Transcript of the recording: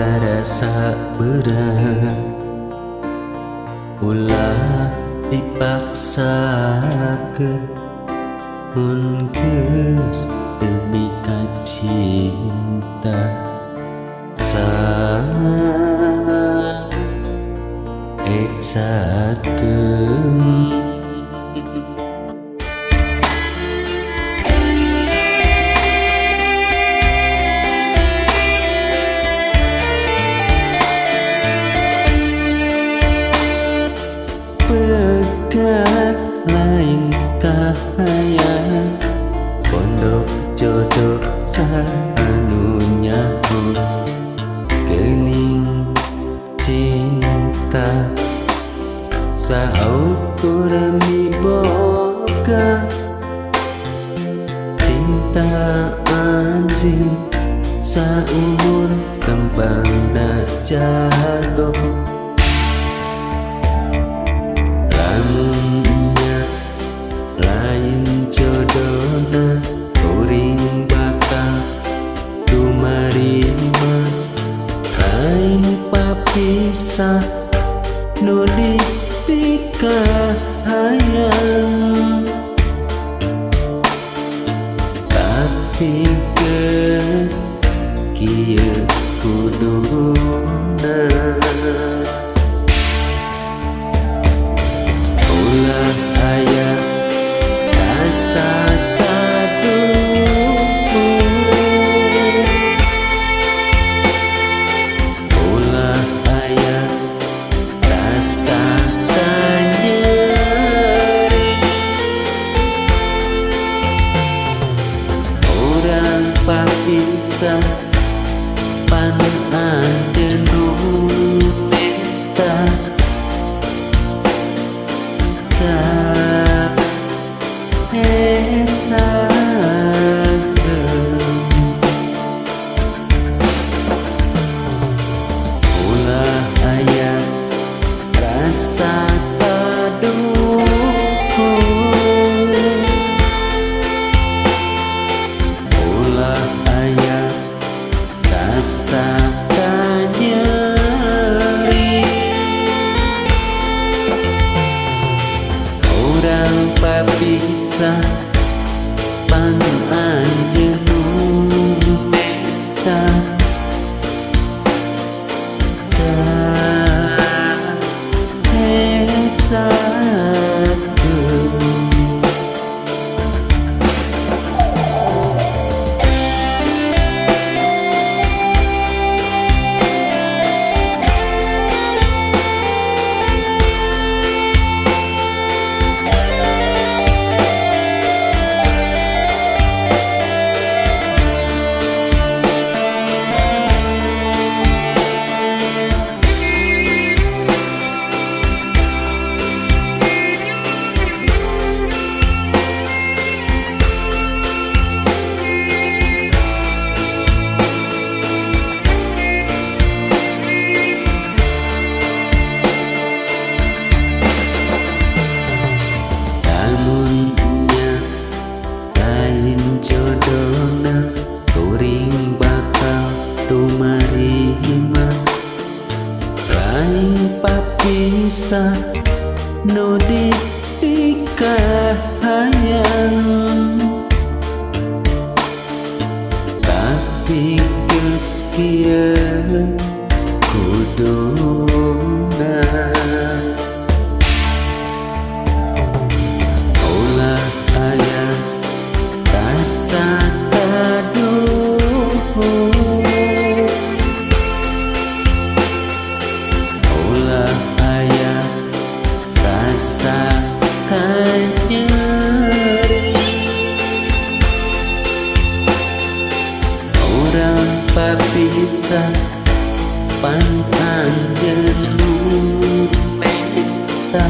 karasa berat, ulah dipaksa ke mun geus demi cinta sang ecakeun. Pegat lain kahayang pondok jodoh sanunya pun kening cinta saukur miboga cinta anjing saumur kembangna jago. Lamunnya lain jodohna kuring bakal tumarima, lain papisah nu dipikahayang, tapi geus kieu kuduna ulah aya rasa kaduh, ulah aya rasa kanyeri, urang papisah pan anjeun eta ulah aya rasa kaduh, ulah aya rasa kanyeri, urang papisah pan anjeun eta jodohna kuring bakal tumarima, lain papisah nu dipikahayang, tapi geus kieu kuduna ulah aya rasa kaduh, ulah aya rasa kanyeri, urang papisah pan anjeun eta